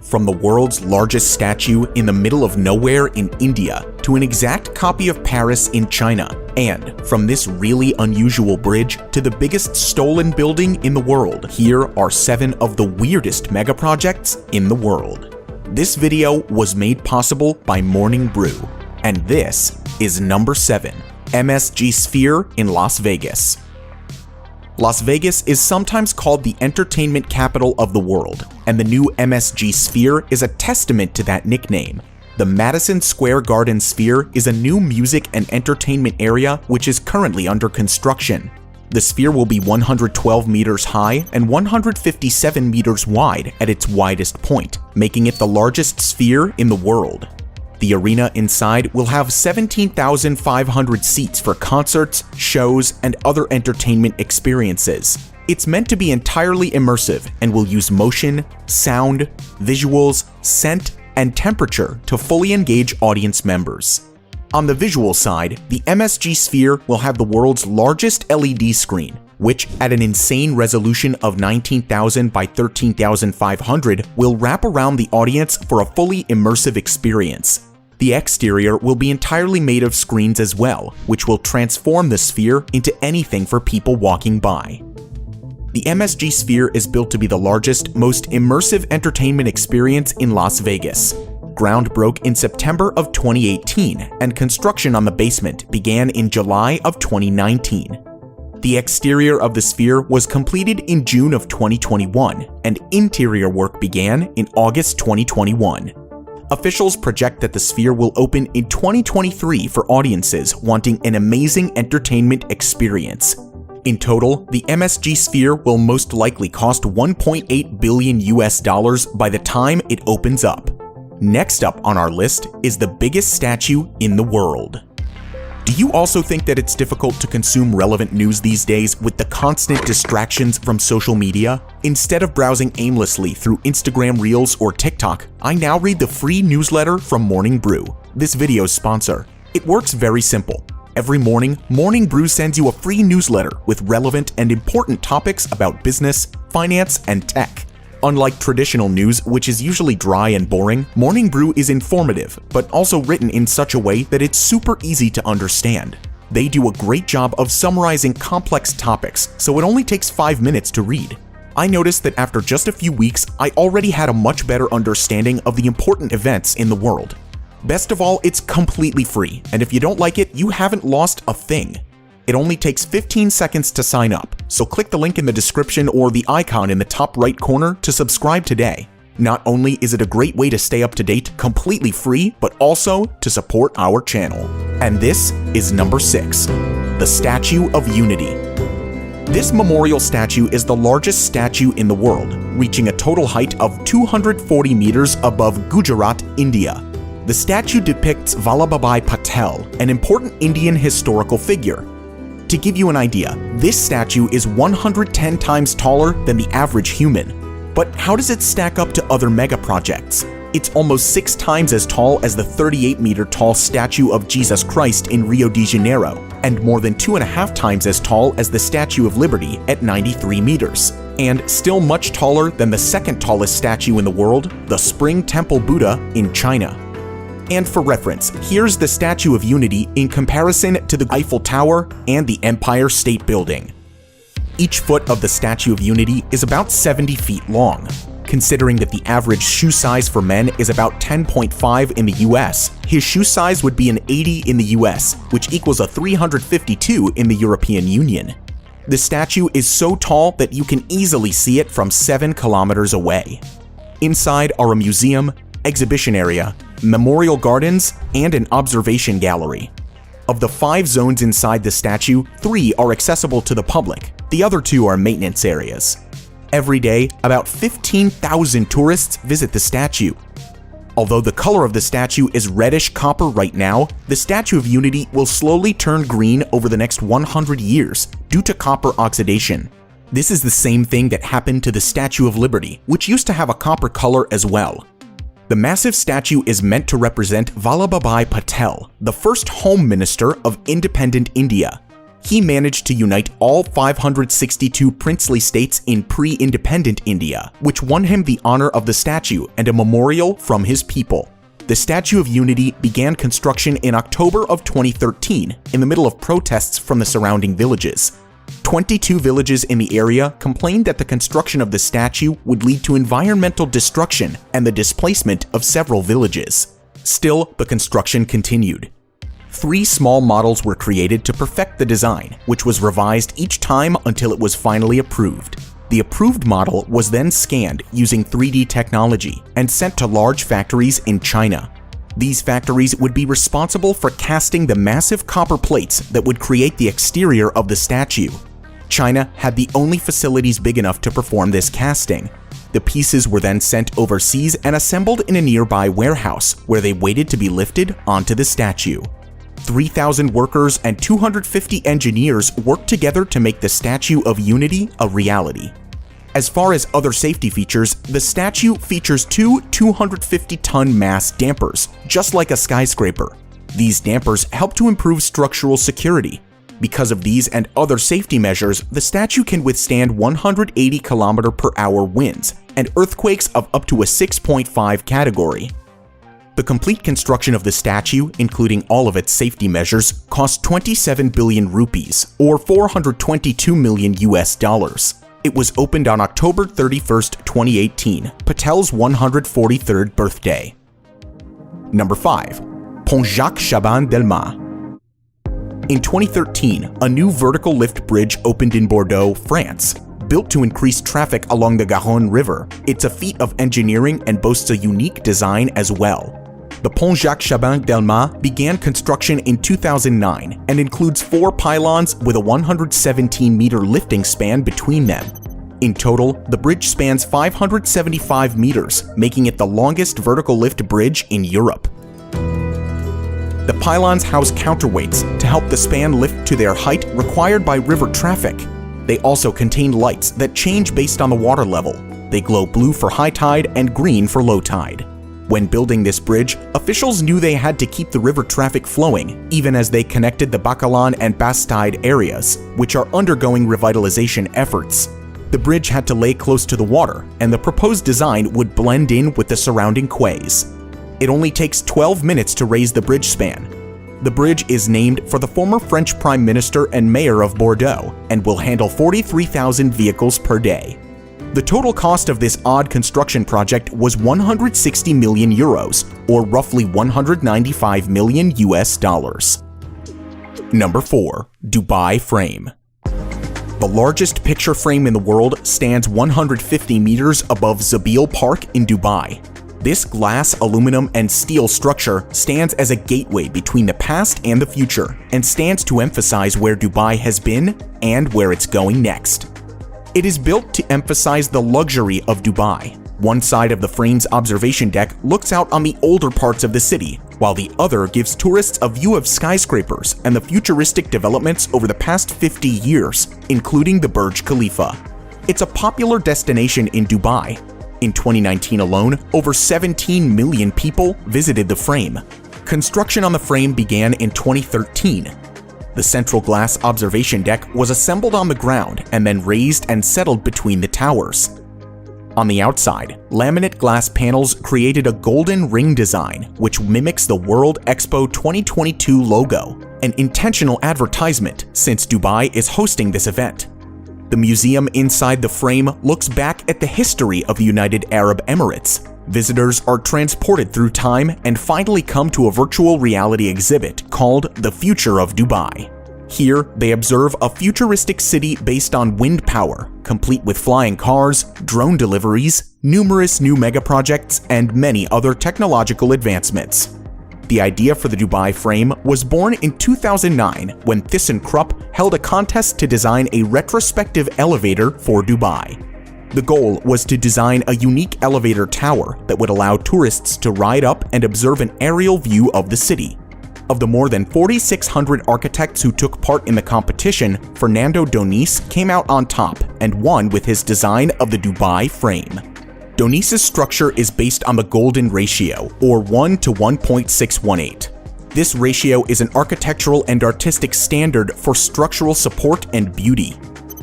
From the world's largest statue in the middle of nowhere in India to an exact copy of Paris in China, and from this really unusual bridge to the biggest stolen building in the world, here are 7 of the weirdest megaprojects in the world. This video was made possible by Morning Brew, and this is number 7, MSG Sphere in Las Vegas. Las Vegas is sometimes called the entertainment capital of the world, and the new MSG Sphere is a testament to that nickname. The Madison Square Garden Sphere is a new music and entertainment area which is currently under construction. The sphere will be 112 meters high and 157 meters wide at its widest point, making it the largest sphere in the world. The arena inside will have 17,500 seats for concerts, shows, and other entertainment experiences. It's meant to be entirely immersive and will use motion, sound, visuals, scent, and temperature to fully engage audience members. On the visual side, the MSG Sphere will have the world's largest LED screen, which at an insane resolution of 19,000 by 13,500 will wrap around the audience for a fully immersive experience. The exterior will be entirely made of screens as well, which will transform the sphere into anything for people walking by. The MSG Sphere is built to be the largest, most immersive entertainment experience in Las Vegas. Ground broke in September of 2018, and construction on the basement began in July of 2019. The exterior of the sphere was completed in June of 2021, and interior work began in August 2021. Officials project that the sphere will open in 2023 for audiences wanting an amazing entertainment experience. In total, the MSG Sphere will most likely cost $1.8 billion by the time it opens up. Next up on our list is the biggest statue in the world. Do you also think that it's difficult to consume relevant news these days with the constant distractions from social media? Instead of browsing aimlessly through Instagram Reels or TikTok, I now read the free newsletter from Morning Brew, this video's sponsor. It works very simple. Every morning, Morning Brew sends you a free newsletter with relevant and important topics about business, finance, and tech. Unlike traditional news, which is usually dry and boring, Morning Brew is informative, but also written in such a way that it's super easy to understand. They do a great job of summarizing complex topics, so it only takes 5 minutes to read. I noticed that after just a few weeks, I already had a much better understanding of the important events in the world. Best of all, it's completely free, and if you don't like it, you haven't lost a thing. It only takes 15 seconds to sign up, so click the link in the description or the icon in the top right corner to subscribe today. Not only is it a great way to stay up to date completely free, but also to support our channel. And this is number 6, the Statue of Unity. This memorial statue is the largest statue in the world, reaching a total height of 240 meters above Gujarat, India. The statue depicts Vallabhbhai Patel, an important Indian historical figure. To give you an idea, this statue is 110 times taller than the average human. But how does it stack up to other megaprojects? It's almost 6 times as tall as the 38-meter tall statue of Jesus Christ in Rio de Janeiro, and more than 2.5 times as tall as the Statue of Liberty at 93 meters. And still much taller than the second tallest statue in the world, the Spring Temple Buddha in China. And for reference, here's the Statue of Unity in comparison to the Eiffel Tower and the Empire State Building. Each foot of the Statue of Unity is about 70 feet long. Considering that the average shoe size for men is about 10.5 in the US, his shoe size would be an 80 in the US, which equals a 352 in the European Union. The statue is so tall that you can easily see it from 7 kilometers away. Inside are a museum, exhibition area, memorial gardens, and an observation gallery. Of the 5 zones inside the statue, 3 are accessible to the public. The other 2 are maintenance areas. Every day, about 15,000 tourists visit the statue. Although the color of the statue is reddish copper right now, the Statue of Unity will slowly turn green over the next 100 years due to copper oxidation. This is the same thing that happened to the Statue of Liberty, which used to have a copper color as well. The massive statue is meant to represent Vallabhbhai Patel, the first Home Minister of independent India. he managed to unite all 562 princely states in pre-independent India, which won him the honor of the statue and a memorial from his people. The Statue of Unity began construction in October of 2013 in the middle of protests from the surrounding villages. 22 villages in the area complained that the construction of the statue would lead to environmental destruction and the displacement of several villages. Still, the construction continued. 3 small models were created to perfect the design, which was revised each time until it was finally approved. The approved model was then scanned using 3D technology and sent to large factories in China. These factories would be responsible for casting the massive copper plates that would create the exterior of the statue. China had the only facilities big enough to perform this casting. The pieces were then sent overseas and assembled in a nearby warehouse where they waited to be lifted onto the statue. 3,000 workers and 250 engineers worked together to make the Statue of Unity a reality. As far as other safety features, the statue features 2 250-ton mass dampers, just like a skyscraper. These dampers help to improve structural security. Because of these and other safety measures, the statue can withstand 180 km/h winds and earthquakes of up to a 6.5 category. The complete construction of the statue, including all of its safety measures, cost 27 billion rupees, or $422 million. It was opened on October 31, 2018, Patel's 143rd birthday. Number 5. Pont Jacques Chaban-Delmas. In 2013, a new vertical lift bridge opened in Bordeaux, France. Built to increase traffic along the Garonne River, it's a feat of engineering and boasts a unique design as well. The Pont Jacques Chaban-Delmas began construction in 2009 and includes 4 pylons with a 117-meter lifting span between them. In total, the bridge spans 575 meters, making it the longest vertical lift bridge in Europe. The pylons house counterweights to help the span lift to their height required by river traffic. They also contain lights that change based on the water level. They glow blue for high tide and green for low tide. When building this bridge, officials knew they had to keep the river traffic flowing, even as they connected the Bacalan and Bastide areas, which are undergoing revitalization efforts. The bridge had to lay close to the water, and the proposed design would blend in with the surrounding quays. It only takes 12 minutes to raise the bridge span. The bridge is named for the former French Prime Minister and Mayor of Bordeaux, and will handle 43,000 vehicles per day. The total cost of this odd construction project was 160 million euros, or roughly $195 million. Number 4. Dubai Frame. The largest picture frame in the world stands 150 meters above Zabil Park in Dubai. This glass, aluminum, and steel structure stands as a gateway between the past and the future, and stands to emphasize where Dubai has been and where it's going next. It is built to emphasize the luxury of Dubai. One side of the frame's observation deck looks out on the older parts of the city, while the other gives tourists a view of skyscrapers and the futuristic developments over the past 50 years, including the Burj Khalifa. It's a popular destination in Dubai. In 2019 alone, over 17 million people visited the frame. Construction on the frame began in 2013. The central glass observation deck was assembled on the ground and then raised and settled between the towers. On the outside, laminate glass panels created a golden ring design which mimics the World Expo 2022 logo, an intentional advertisement since Dubai is hosting this event. The museum inside the frame looks back at the history of the United Arab Emirates. Visitors are transported through time and finally come to a virtual reality exhibit called The Future of Dubai. Here, they observe a futuristic city based on wind power, complete with flying cars, drone deliveries, numerous new megaprojects, and many other technological advancements. The idea for the Dubai frame was born in 2009 when ThyssenKrupp held a contest to design a retrospective elevator for Dubai. The goal was to design a unique elevator tower that would allow tourists to ride up and observe an aerial view of the city. Of the more than 4,600 architects who took part in the competition, Fernando Doniz came out on top and won with his design of the Dubai frame. Doniz's structure is based on the golden ratio, or 1 to 1.618. This ratio is an architectural and artistic standard for structural support and beauty.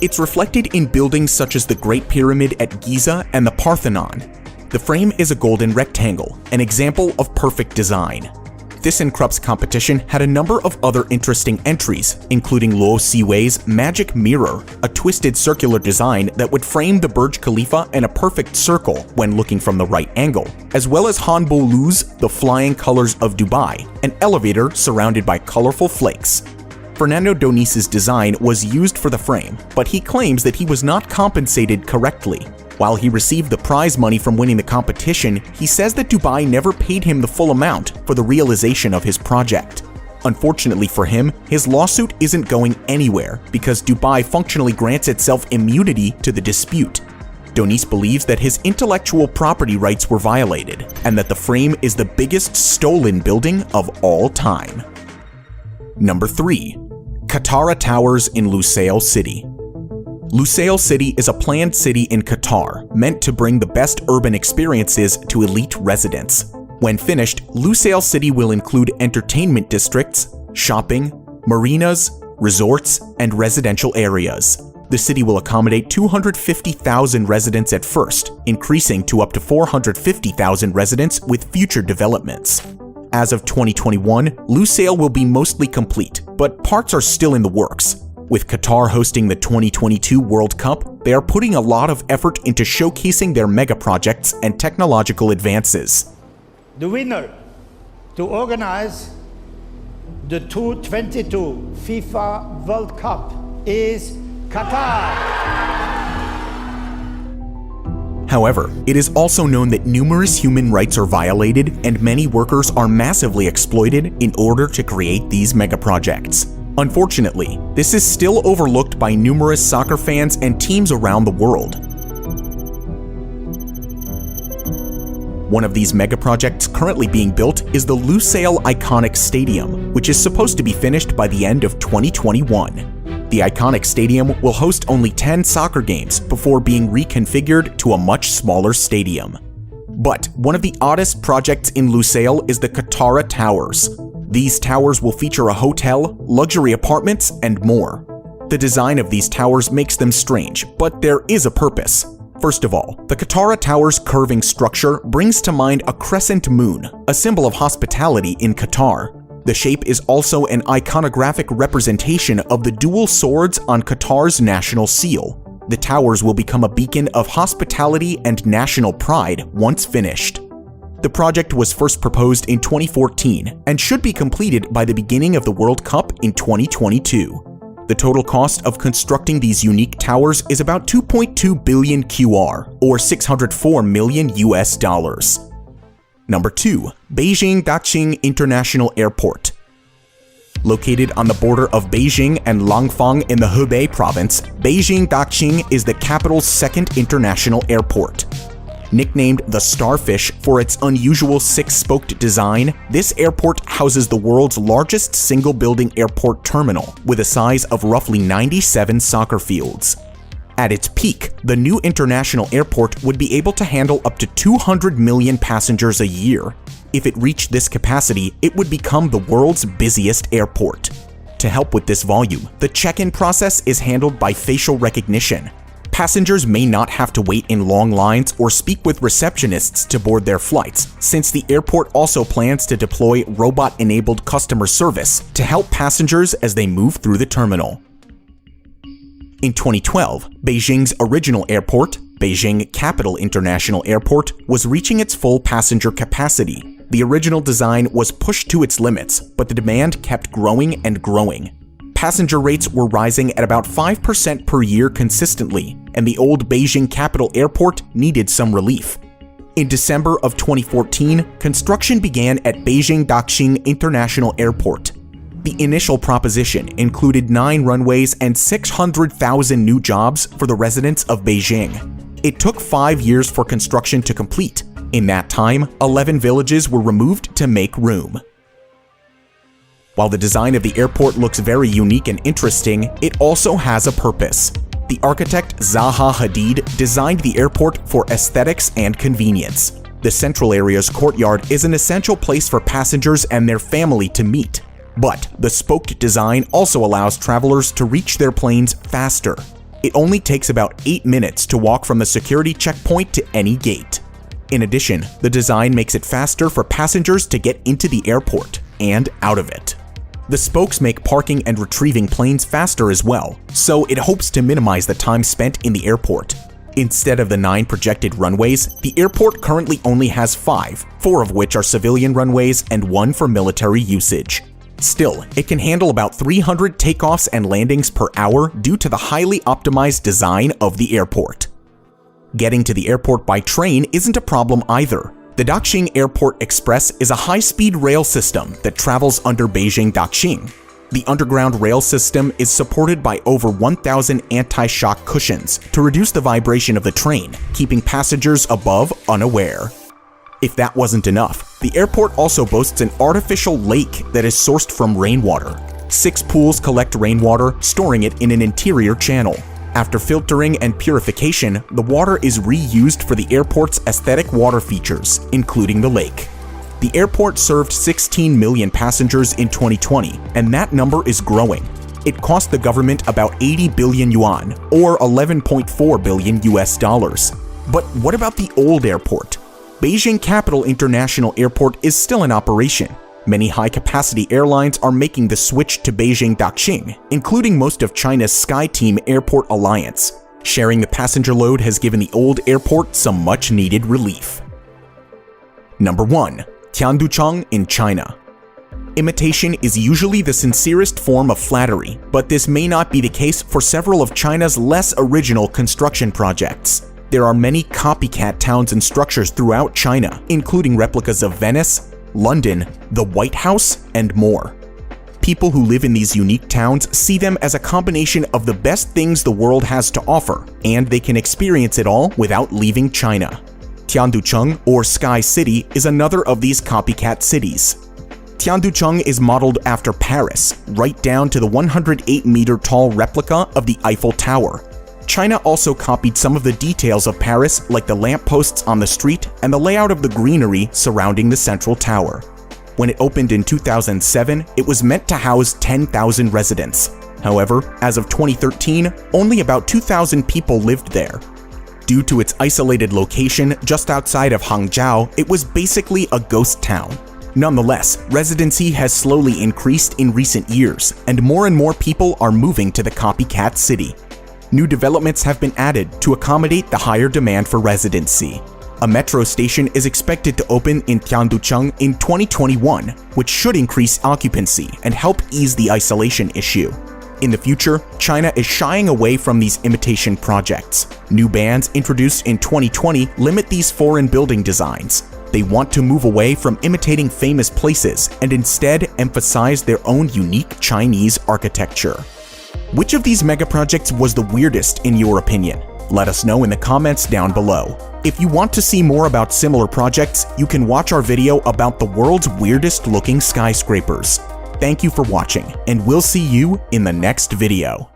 It's reflected in buildings such as the Great Pyramid at Giza and the Parthenon. The frame is a golden rectangle, an example of perfect design. ThyssenKrupp's competition had a number of other interesting entries, including Luo Siwei's Magic Mirror, a twisted circular design that would frame the Burj Khalifa in a perfect circle when looking from the right angle, as well as Han Bolu's The Flying Colors of Dubai, an elevator surrounded by colorful flakes. Fernando Donice's design was used for the frame, but he claims that he was not compensated correctly. While he received the prize money from winning the competition, he says that Dubai never paid him the full amount for the realization of his project. Unfortunately for him, his lawsuit isn't going anywhere because Dubai functionally grants itself immunity to the dispute. Donice believes that his intellectual property rights were violated and that the frame is the biggest stolen building of all time. Number 3. Katara Towers in Lusail City. Lusail City is a planned city in Qatar meant to bring the best urban experiences to elite residents. When finished, Lusail City will include entertainment districts, shopping, marinas, resorts, and residential areas. The city will accommodate 250,000 residents at first, increasing to up to 450,000 residents with future developments. As of 2021, Lusail will be mostly complete, but parts are still in the works. With Qatar hosting the 2022 World Cup, they are putting a lot of effort into showcasing their megaprojects and technological advances. The winner to organize the 2022 FIFA World Cup is Qatar. However, it is also known that numerous human rights are violated and many workers are massively exploited in order to create these megaprojects. Unfortunately, this is still overlooked by numerous soccer fans and teams around the world. One of these megaprojects currently being built is the Lusail Iconic Stadium, which is supposed to be finished by the end of 2021. The Iconic Stadium will host only 10 soccer games before being reconfigured to a much smaller stadium. But one of the oddest projects in Lusail is the Katara Towers. These towers will feature a hotel, luxury apartments, and more. The design of these towers makes them strange, but there is a purpose. First of all, the Katara Towers' curving structure brings to mind a crescent moon, a symbol of hospitality in Qatar. The shape is also an iconographic representation of the dual swords on Qatar's national seal. The towers will become a beacon of hospitality and national pride once finished. The project was first proposed in 2014 and should be completed by the beginning of the World Cup in 2022. The total cost of constructing these unique towers is about 2.2 billion QR, or 604 million US dollars. Number 2. Beijing Daxing International Airport. Located on the border of Beijing and Langfang in the Hebei province, Beijing Daxing is the capital's second international airport. Nicknamed the Starfish for its unusual six-spoked design, this airport houses the world's largest single-building airport terminal, with a size of roughly 97 soccer fields. At its peak, the new international airport would be able to handle up to 200 million passengers a year. If it reached this capacity, it would become the world's busiest airport. To help with this volume, the check-in process is handled by facial recognition. Passengers may not have to wait in long lines or speak with receptionists to board their flights, since the airport also plans to deploy robot-enabled customer service to help passengers as they move through the terminal. In 2012, Beijing's original airport, Beijing Capital International Airport, was reaching its full passenger capacity. The original design was pushed to its limits, but the demand kept growing and growing. Passenger rates were rising at about 5% per year consistently, and the old Beijing Capital Airport needed some relief. In December of 2014, construction began at Beijing Daxing International Airport. The initial proposition included 9 runways and 600,000 new jobs for the residents of Beijing. It took 5 years for construction to complete. In that time, 11 villages were removed to make room. While the design of the airport looks very unique and interesting, it also has a purpose. The architect Zaha Hadid designed the airport for aesthetics and convenience. The central area's courtyard is an essential place for passengers and their family to meet. But the spoked design also allows travelers to reach their planes faster. It only takes about 8 minutes to walk from the security checkpoint to any gate. In addition, the design makes it faster for passengers to get into the airport and out of it. The spokes make parking and retrieving planes faster as well, so it hopes to minimize the time spent in the airport. Instead of the 9 projected runways, the airport currently only has 5, 4 of which are civilian runways and 1 for military usage. Still, it can handle about 300 takeoffs and landings per hour due to the highly optimized design of the airport. Getting to the airport by train isn't a problem either. The Daxing Airport Express is a high-speed rail system that travels under Beijing Daxing. The underground rail system is supported by over 1,000 anti-shock cushions to reduce the vibration of the train, keeping passengers above unaware. If that wasn't enough, the airport also boasts an artificial lake that is sourced from rainwater. 6 pools collect rainwater, storing it in an interior channel. After filtering and purification, the water is reused for the airport's aesthetic water features, including the lake. The airport served 16 million passengers in 2020, and that number is growing. It cost the government about 80 billion yuan, or 11.4 billion US dollars. But what about the old airport? Beijing Capital International Airport is still in operation. Many high-capacity airlines are making the switch to Beijing Daxing, including most of China's SkyTeam Airport Alliance. Sharing the passenger load has given the old airport some much-needed relief. Number 1. Tianducheng in China. Imitation is usually the sincerest form of flattery, but this may not be the case for several of China's less original construction projects. There are many copycat towns and structures throughout China, including replicas of Venice, London, the White House, and more. People who live in these unique towns see them as a combination of the best things the world has to offer, and they can experience it all without leaving China. Tianducheng, or Sky City, is another of these copycat cities. Tianducheng is modeled after Paris, right down to the 108-meter tall replica of the Eiffel Tower. China also copied some of the details of Paris, like the lampposts on the street and the layout of the greenery surrounding the central tower. When it opened in 2007, it was meant to house 10,000 residents. However, as of 2013, only about 2,000 people lived there. Due to its isolated location just outside of Hangzhou, it was basically a ghost town. Nonetheless, residency has slowly increased in recent years, and more people are moving to the copycat city. New developments have been added to accommodate the higher demand for residency. A metro station is expected to open in Tianducheng in 2021, which should increase occupancy and help ease the isolation issue. In the future, China is shying away from these imitation projects. New bans introduced in 2020 limit these foreign building designs. They want to move away from imitating famous places and instead emphasize their own unique Chinese architecture. Which of these megaprojects was the weirdest in your opinion? Let us know in the comments down below. If you want to see more about similar projects, you can watch our video about the world's weirdest looking skyscrapers. Thank you for watching, and we'll see you in the next video.